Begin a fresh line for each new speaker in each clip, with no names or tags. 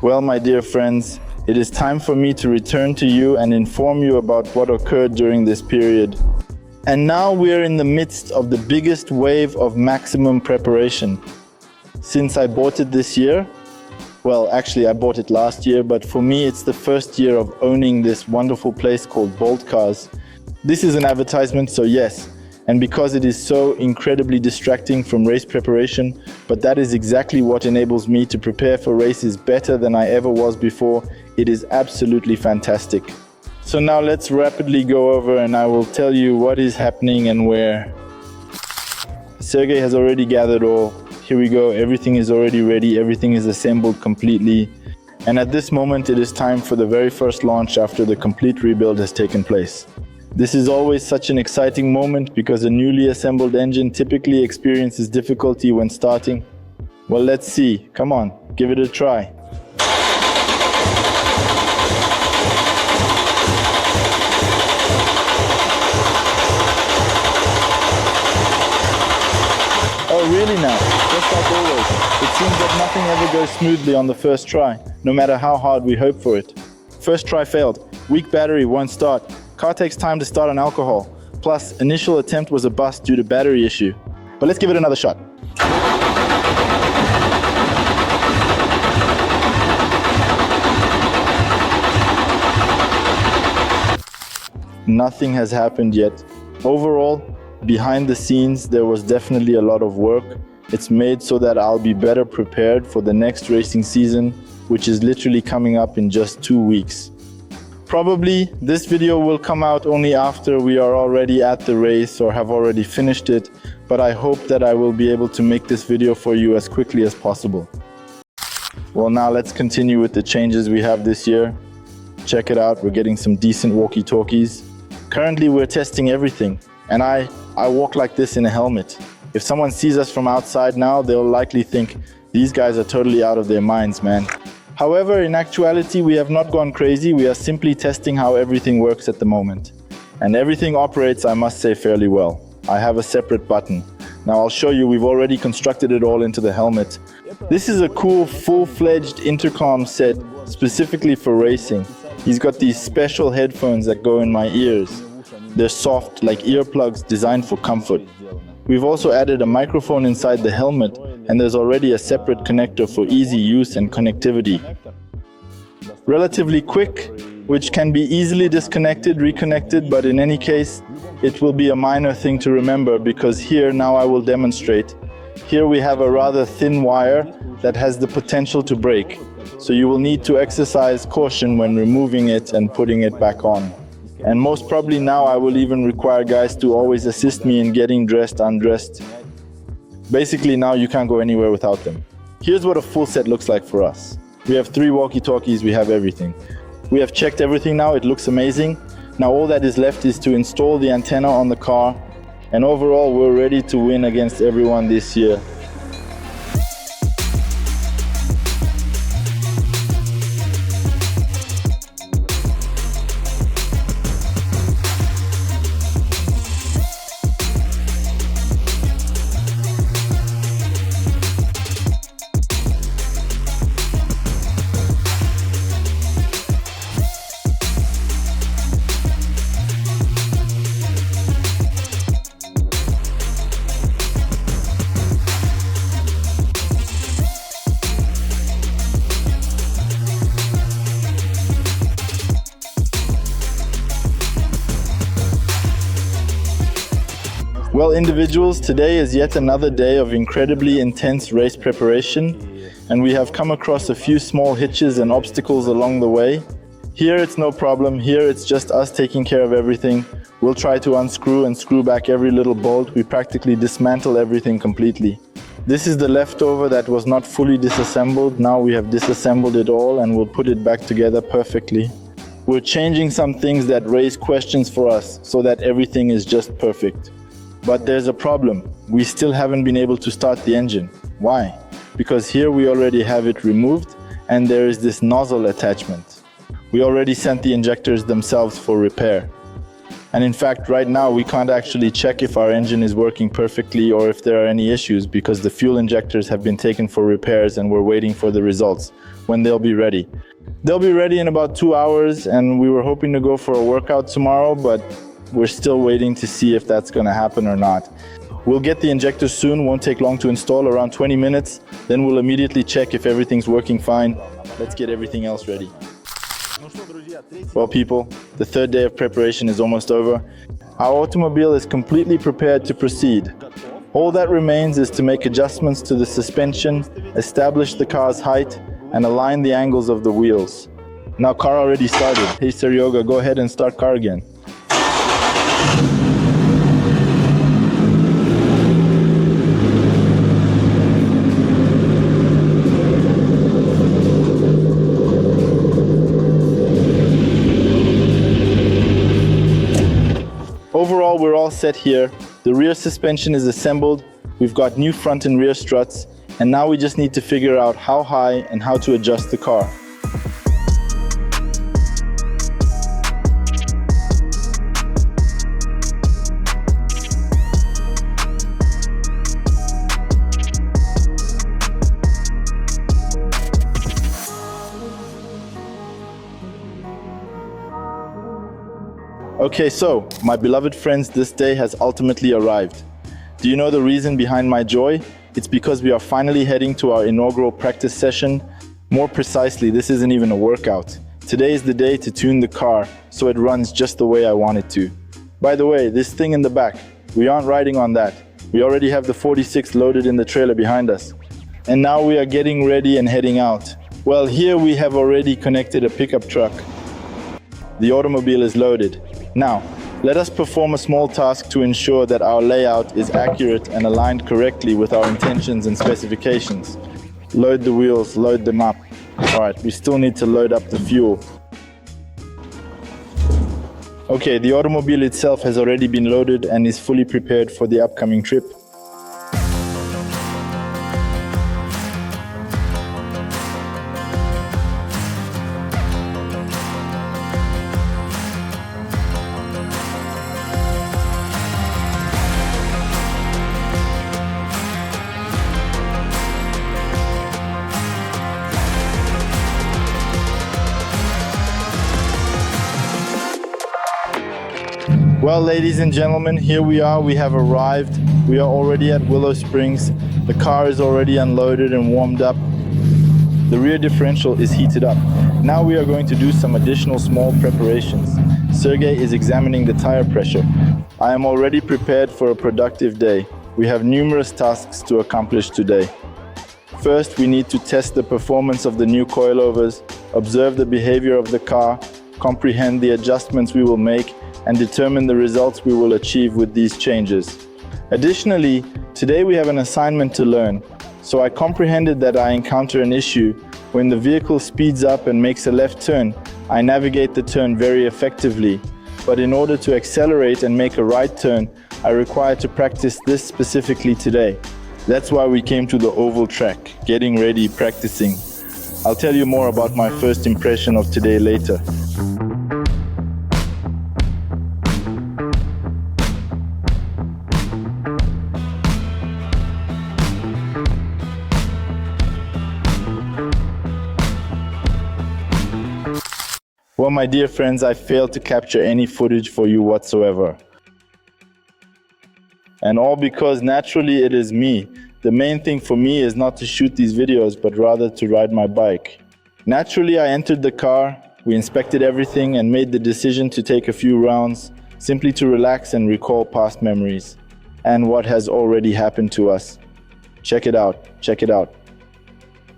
Well, my dear friends, it is time for me to return to you and inform you about what occurred during this period. And now we are in the midst of the biggest wave of maximum preparation. Since I bought it this year, well, actually I bought it last year, but for me it's the first year of owning this wonderful place called Bolt Cars. This is an advertisement, so yes, and because it is so incredibly distracting from race preparation, but that is exactly what enables me to prepare for races better than I ever was before. It is absolutely fantastic. So now let's rapidly go over and I will tell you what is happening and where. Sergey has already gathered all. Here we go, everything is already ready, everything is assembled completely. And at this moment it is time for the very first launch after the complete rebuild has taken place. This is always such an exciting moment because a newly assembled engine typically experiences difficulty when starting. Well, let's see. Come on, give it a try. Oh, really now? Just like always. It seems that nothing ever goes smoothly on the first try, no matter how hard we hope for it. First try failed. Weak battery won't start. Car takes time to start on alcohol. Plus, initial attempt was a bust due to battery issue. But let's give it another shot. Nothing has happened yet. Overall, behind the scenes, there was definitely a lot of work. It's made so that I'll be better prepared for the next racing season, which is literally coming up in just 2 weeks. Probably this video will come out only after we are already at the race or have already finished it, but I hope that I will be able to make this video for you as quickly as possible. Well, now let's continue with the changes we have this year. Check it out, we're getting some decent walkie-talkies. Currently we're testing everything, and I walk like this in a helmet. If someone sees us from outside now, they'll likely think, these guys are totally out of their minds, man. However, in actuality, we have not gone crazy. We are simply testing how everything works at the moment. And everything operates, I must say, fairly well. I have a separate button. Now I'll show you, we've already constructed it all into the helmet. This is a cool, full-fledged intercom set specifically for racing. He's got these special headphones that go in my ears. They're soft, like earplugs designed for comfort. We've also added a microphone inside the helmet, and there's already a separate connector for easy use and connectivity. Relatively quick, which can be easily disconnected, reconnected, but in any case, it will be a minor thing to remember because here now I will demonstrate. Here we have a rather thin wire that has the potential to break, so you will need to exercise caution when removing it and putting it back on. And most probably now I will even require guys to always assist me in getting dressed, undressed. Basically now you can't go anywhere without them. Here's what a full set looks like for us. We have 3 walkie-talkies, we have everything. We have checked everything now, it looks amazing. Now all that is left is to install the antenna on the car, and overall we're ready to win against everyone this year. Well, individuals, today is yet another day of incredibly intense race preparation, and we have come across a few small hitches and obstacles along the way. Here it's no problem, here it's just us taking care of everything. We'll try to unscrew and screw back every little bolt. We practically dismantle everything completely. This is the leftover that was not fully disassembled. Now we have disassembled it all and we'll put it back together perfectly. We're changing some things that raise questions for us so that everything is just perfect. But there's a problem. We still haven't been able to start the engine. Why? Because here we already have it removed and there is this nozzle attachment. We already sent the injectors themselves for repair. And in fact, right now we can't actually check if our engine is working perfectly or if there are any issues because the fuel injectors have been taken for repairs and we're waiting for the results when they'll be ready. They'll be ready in about 2 hours, and we were hoping to go for a workout tomorrow, but we're still waiting to see if that's going to happen or not. We'll get the injectors soon, won't take long to install, around 20 minutes. Then we'll immediately check if everything's working fine. Let's get everything else ready. Well, people, the third day of preparation is almost over. Our automobile is completely prepared to proceed. All that remains is to make adjustments to the suspension, establish the car's height, and align the angles of the wheels. Now car already started. Hey Seryoga, go ahead and start car again. Overall, we're all set here. The rear suspension is assembled. We've got new front and rear struts. And now we just need to figure out how high and how to adjust the car. Okay, so, my beloved friends, this day has ultimately arrived. Do you know the reason behind my joy? It's because we are finally heading to our inaugural practice session. More precisely, this isn't even a workout. Today is the day to tune the car so it runs just the way I want it to. By the way, this thing in the back, we aren't riding on that. We already have the 46 loaded in the trailer behind us. And now we are getting ready and heading out. Well, here we have already connected a pickup truck. The automobile is loaded. Now, let us perform a small task to ensure that our layout is accurate and aligned correctly with our intentions and specifications. Load the wheels, load them up. Alright, we still need to load up the fuel. Okay, the automobile itself has already been loaded and is fully prepared for the upcoming trip. Well, ladies and gentlemen, here we are. We have arrived. We are already at Willow Springs. The car is already unloaded and warmed up. The rear differential is heated up. Now we are going to do some additional small preparations. Sergey is examining the tire pressure. I am already prepared for a productive day. We have numerous tasks to accomplish today. First, we need to test the performance of the new coilovers, observe the behavior of the car, comprehend the adjustments we will make, and determine the results we will achieve with these changes. Additionally, today we have an assignment to learn. So I comprehended that I encounter an issue when the vehicle speeds up and makes a left turn. I navigate the turn very effectively, but in order to accelerate and make a right turn, I require to practice this specifically today. That's why we came to the oval track, getting ready, practicing. I'll tell you more about my first impression of today later. Well, my dear friends, I failed to capture any footage for you whatsoever. And all because naturally it is me. The main thing for me is not to shoot these videos, but rather to ride my bike. Naturally, I entered the car, we inspected everything and made the decision to take a few rounds, simply to relax and recall past memories and what has already happened to us. Check it out, check it out.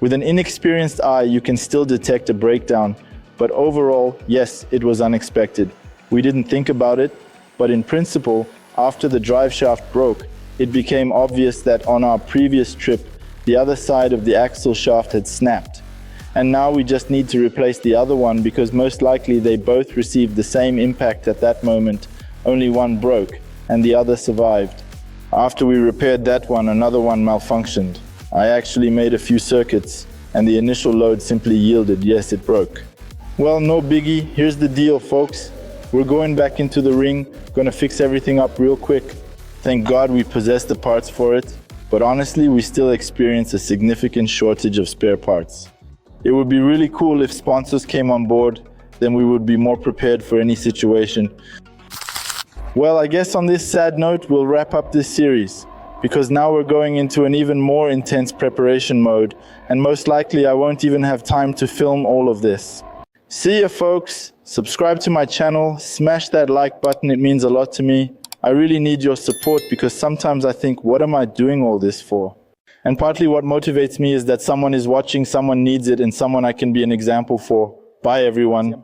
With an inexperienced eye, you can still detect a breakdown. But overall, yes, it was unexpected. We didn't think about it, but in principle, after the drive shaft broke, it became obvious that on our previous trip, the other side of the axle shaft had snapped. And now we just need to replace the other one because most likely they both received the same impact at that moment. Only one broke and the other survived. After we repaired that one, another one malfunctioned. I actually made a few circuits. and the initial load simply yielded. Yes, it broke. Well, no biggie. Here's the deal, folks. We're going back into the ring, gonna fix everything up real quick. Thank God we possess the parts for it, but honestly, we still experience a significant shortage of spare parts. It would be really cool if sponsors came on board, then we would be more prepared for any situation. Well, I guess on this sad note, we'll wrap up this series, because now we're going into an even more intense preparation mode, and most likely I won't even have time to film all of this. See ya, folks. Subscribe to my channel, smash that like button, it means a lot to me. I really need your support because sometimes I think, what am I doing all this for? And partly what motivates me is that someone is watching, someone needs it, and someone I can be an example for. Bye, everyone.